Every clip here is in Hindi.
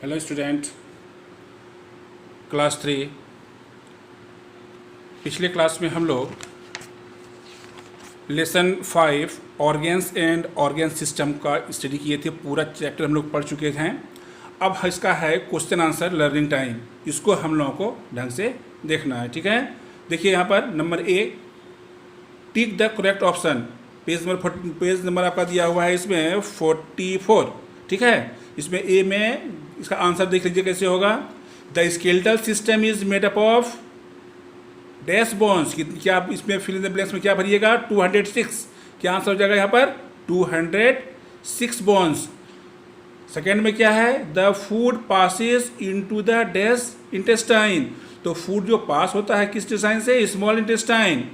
Hello student, class 3। पिछले क्लास में हम लोग lesson 5 organs and organ system का स्टडी किए थे। पूरा चैप्टर हम लोग पढ़ चुके हैं। अब इसका है क्वेश्चन आंसर लर्निंग टाइम। इसको हम लोगों को ढंग से देखना है। ठीक है, देखिए यहाँ पर number A, tick the correct option. Page number आपका दिया हुआ है इसमें 44। ठीक है, इसमें ए में इसका आंसर देख लीजिए कैसे होगा। The skeletal system is made up of dash bones. क्या आप इसमें फिल इन द ब्लैंक्स में क्या भरिएगा? 206। क्या आंसर हो जाएगा यहाँ पर? 206 बोन्स। सेकेंड में क्या है? The food passes into the dash intestine. तो फूड जो पास होता है किस इंटेस्टाइन से? Small intestine.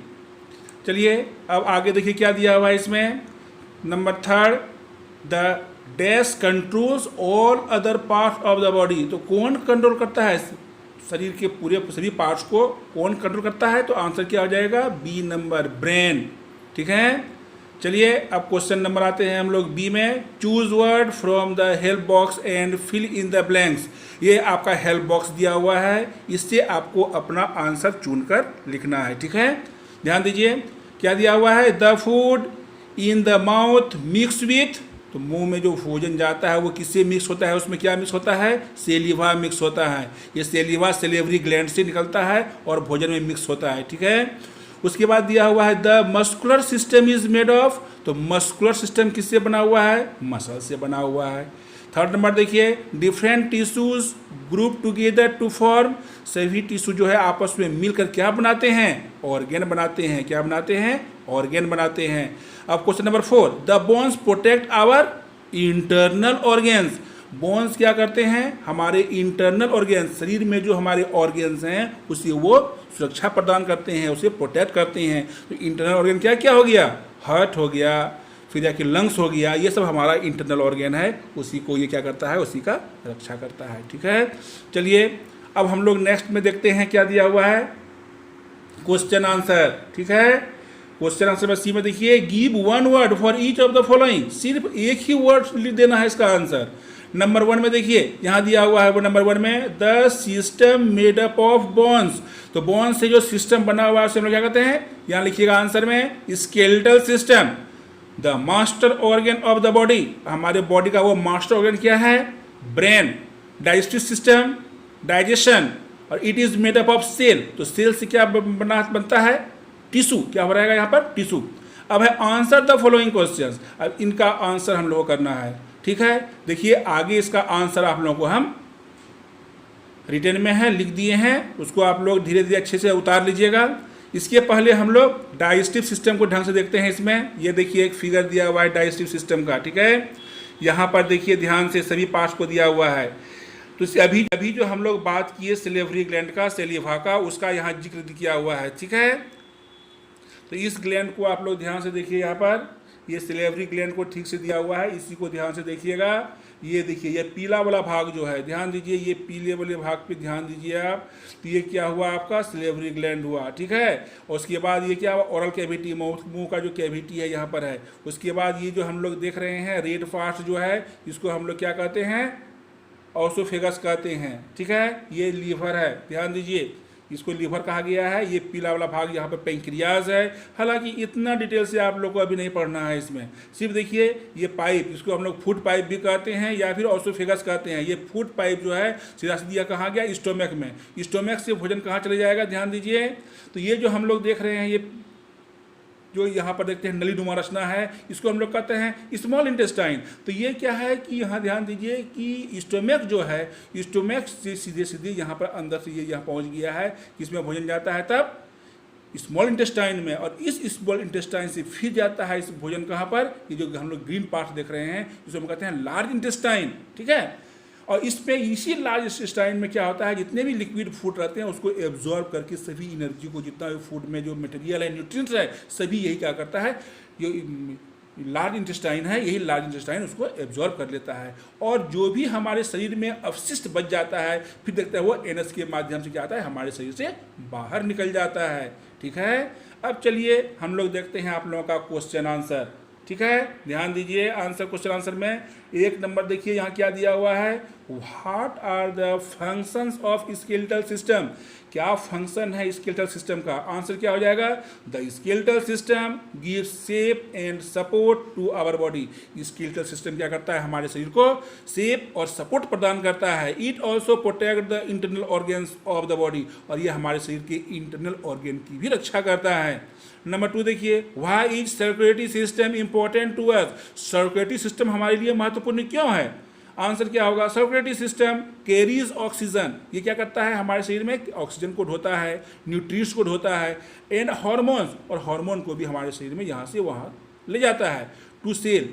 चलिए अब आगे देखिए क्या दिया हुआ है इसमें। Number third, the dash controls all other part of the body. तो कौन कंट्रोल करता है शरीर के पूरे सभी पार्ट्स को? कौन कंट्रोल करता है? तो आंसर क्या हो जाएगा? B number, brain. ठीक है, चलिए अब क्वेश्चन नंबर आते हैं हम लोग बी में। Choose word from the help box and fill in the blanks. ये आपका हेल्प बॉक्स दिया हुआ है, इससे आपको अपना आंसर चुनकर लिखना है। ठीक है, ध्यान दीजिए क्या दिया हुआ है। The food in the mouth mix with. तो मुंह में जो भोजन जाता है वो किससे मिक्स होता है? उसमें क्या मिक्स होता है? सेलिवा मिक्स होता है। ये सेलिवा सेलेवरी ग्लैंड से निकलता है और भोजन में मिक्स होता है। ठीक है, उसके बाद दिया हुआ है the muscular system is made of. तो मस्कुलर सिस्टम किससे बना हुआ है? मसल से बना हुआ है। थर्ड नंबर देखिए, different tissues group together to form. सभी टिश्यू जो है आपस में मिलकर क्या बनाते हैं? ऑर्गेन बनाते हैं। क्या बनाते हैं? ऑर्गेन बनाते हैं। अब question number 4, the bones protect our internal organs. Bones क्या करते हैं? हमारे इंटरनल ऑर्गेन्स, शरीर में जो हमारे ऑर्गेन्स हैं उसे वो सुरक्षा प्रदान करते हैं, उसे प्रोटेक्ट करते हैं। तो इंटरनल ऑर्गेन क्या क्या हो गया? हार्ट हो गया, फिर जाके लंग्स हो गया। ये सब हमारा इंटरनल ऑर्गेन है, उसी को ये क्या करता है? उसी का रक्षा करता है। ठीक है, चलिए अब हम लोग नेक्स्ट में देखते हैं क्या दिया हुआ है क्वेश्चन आंसर। ठीक है, क्वेश्चन आंसर में सी में देखिए, give one word for each of the following. सिर्फ एक ही वर्ड लिख देना है इसका आंसर। नंबर 1 में देखिए यहाँ दिया हुआ है वो नंबर 1 में, the system made up of bones. तो बोन्स से जो सिस्टम बना हुआ है उसे हम लोग क्या कहते हैं? यहाँ लिखिएगा आंसर में skeletal system. The master organ of the body, हमारे बॉडी का वो मास्टर ऑर्गन क्या है? ब्रेन। डाइजेस्टिव सिस्टम, डाइजेशन, और it is made up of cell. तो सेल से क्या बनता है? टिश्यू। क्या हो रहेगा यहाँ पर? टिश्यू। अब है आंसर द फॉलोइंग क्वेश्चंस। अब इनका आंसर हम लोगों को करना है। ठीक है, देखिए आगे इसका आंसर आप लोगों को हम रिटन में है लिख दिए हैं, उसको आप लोग धीरे धीरे अच्छे से उतार लीजिएगा। इसके पहले हम लोग डाइजेस्टिव सिस्टम को ढंग से देखते हैं। इसमें ये देखिए एक फिगर दिया हुआ है डाइजेस्टिव सिस्टम का। ठीक है, यहाँ पर देखिए ध्यान से सभी पार्ट्स को दिया हुआ है। तो अभी जो हम लोग बात किए सेलेवरी ग्लैंड का, सेलिवा का, उसका यहाँ जिक्र किया हुआ है। ठीक है, तो इस ग्लैंड को आप लोग ध्यान से देखिए। यहाँ पर ये सेलेवरी ग्लैंड को ठीक से दिया हुआ है, इसी को ध्यान से देखिएगा। ये देखिए ये पीला वाला भाग जो है, ध्यान दीजिए, ये पीले वाले भाग पे ध्यान दीजिए आप। तो ये क्या हुआ? आपका सेलेवरी ग्लैंड हुआ। ठीक है, और उसके बाद ये क्या हुआ? ओरल कैविटी, मुंह का जो कैविटी है यहाँ पर है। उसके बाद ये जो हम लोग देख रहे हैं रेड पार्ट जो है, इसको हम लोग क्या कहते हैं? ऑसोफेगस कहते हैं। ठीक है, ये लीवर है, ध्यान दीजिए, इसको लीवर कहा गया है। ये पीला वाला भाग यहाँ पर पेंक्रियाज है। हालांकि इतना डिटेल से आप लोग को अभी नहीं पढ़ना है इसमें। सिर्फ देखिए ये पाइप, इसको हम लोग फूड पाइप भी कहते हैं या फिर ऑसोफेगस कहते हैं। ये फूड पाइप जो है सीधा सीधा कहाँ गया? स्टोमक में। स्टोमक से भोजन कहाँ चले जाएगा? ध्यान दीजिए। तो ये जो हम लोग देख रहे हैं, ये जो यहाँ पर देखते हैं नलीनुमा रचना है, इसको हम लोग कहते हैं स्मॉल इंटेस्टाइन। तो ये क्या है कि यहाँ ध्यान दीजिए कि स्टोमक जो है, स्टोमक से सीधे सीधे यहाँ पर अंदर से ये यहाँ पहुँच गया है, इसमें भोजन जाता है तब स्मॉल इंटेस्टाइन में, और इस स्मॉल इंटेस्टाइन से फिर जाता है इस भोजन कहाँ पर? ये जो हम लोग ग्रीन पार्ट देख रहे हैं जिसको हम कहते हैं लार्ज इंटेस्टाइन। ठीक है, और इसमें इसी लार्ज इंटेस्टाइन में क्या होता है? जितने भी लिक्विड फूड रहते हैं उसको एब्जॉर्ब करके सभी एनर्जी को, जितना भी फूड में जो मटेरियल है, न्यूट्रिएंट्स है, सभी यही क्या करता है? जो लार्ज इंटेस्टाइन है, यही लार्ज इंटेस्टाइन उसको एब्जॉर्ब कर लेता है। और जो भी हमारे शरीर में अवशिष्ट बच जाता है, फिर देखते हैं वो एनएस के माध्यम से क्या आता है? हमारे शरीर से बाहर निकल जाता है। ठीक है, अब चलिए हम लोग देखते हैं आप लोगों का क्वेश्चन आंसर। ठीक है, ध्यान दीजिए आंसर, क्वेश्चन आंसर में 1 नंबर देखिए यहाँ क्या दिया हुआ है, what are the functions of skeletal system, क्या फंक्शन है स्केलेटल सिस्टम का। आंसर क्या हो जाएगा, the skeletal system give shape and support to our body. Skeletal system क्या करता है, हमारे शरीर को शेप और सपोर्ट प्रदान करता है। It also protect the internal organs of the body, और यह हमारे शरीर के इंटरनल ऑर्गन की भी रक्षा करता है। नंबर 2 देखिए, why is circulatory system important to us, circulatory system हमारे लिए महत्वपूर्ण क्यों है। आंसर क्या होगा, सर्कुलेटरी सिस्टम कैरीज ऑक्सीजन, ये क्या करता है, हमारे शरीर में ऑक्सीजन को ढोता है, न्यूट्रिएंट्स को ढोता है, एंड हार्मोन्स, और हार्मोन को भी हमारे शरीर में यहाँ से वहाँ ले जाता है, to cell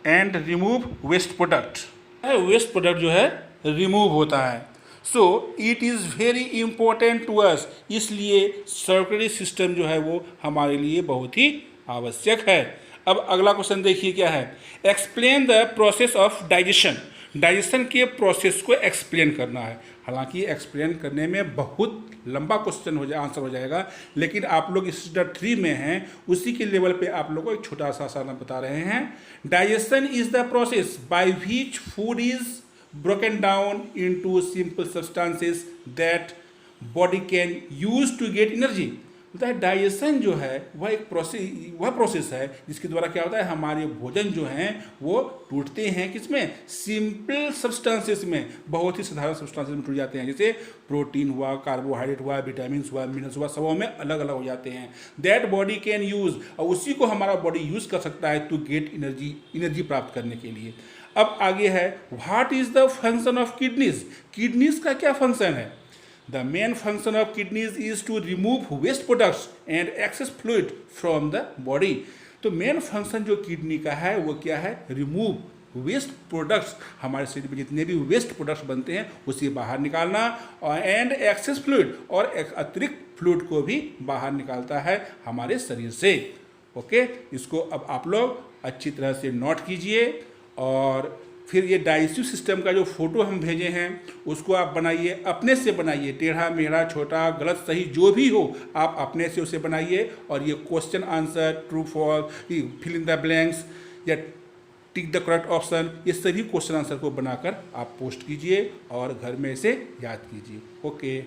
and remove waste product, waste product जो है रिमूव होता है। So it is very important to us, इसलिए सर्कुलेटरी सिस्टम जो है वो हमारे लिए बहुत ही आवश्यक है। अब अगला क्वेश्चन देखिए क्या है, explain the process of digestion, digestion के प्रोसेस को एक्सप्लेन करना है। हालांकि एक्सप्लेन करने में बहुत लंबा क्वेश्चन आंसर हो जाएगा, लेकिन आप लोग स्टैंडर्ड 3 में हैं, उसी के लेवल पे आप लोगों को एक छोटा सा सारा बता रहे हैं। Digestion is the process by which food is broken down into simple substances that body can use to get energy। होता है डाइजेशन जो है वह एक प्रोसेस है जिसके द्वारा क्या होता है, हमारे भोजन जो हैं वो टूटते हैं किसमें, सिंपल सब्सटेंसेस में, बहुत ही साधारण सब्सटेंसेस में टूट जाते हैं, जैसे प्रोटीन हुआ, कार्बोहाइड्रेट हुआ, विटामिन हुआ, मिनरल्स हुआ, सबों में अलग अलग हो जाते हैं। दैट बॉडी कैन यूज, और उसी को हमारा बॉडी यूज कर सकता है टू गेट एनर्जी प्राप्त करने के लिए। अब आगे है, what is the function of kidneys, kidneys का क्या फंक्शन है। The main function of kidneys is to remove waste products and excess fluid from the body. तो मेन फंक्शन जो किडनी का है वो क्या है, रिमूव वेस्ट प्रोडक्ट्स, हमारे शरीर में जितने भी वेस्ट प्रोडक्ट्स बनते हैं उसे बाहर निकालना, और एंड एक्सेस फ्लूइड, और एक अतिरिक्त फ्लूइड को भी बाहर निकालता है हमारे शरीर से। ओके, इसको अब आप लोग अच्छी तरह से नोट कीजिए, और फिर ये डाइजेस्टिव सिस्टम का जो फोटो हम भेजे हैं उसको आप बनाइए, अपने से बनाइए, टेढ़ा मेढ़ा, छोटा, गलत, सही जो भी हो आप अपने से उसे बनाइए, और ये question answer, true false, fill in the blanks या टिक द करेक्ट ऑप्शन, ये सभी क्वेश्चन आंसर को बनाकर आप पोस्ट कीजिए और घर में इसे याद कीजिए। ओके।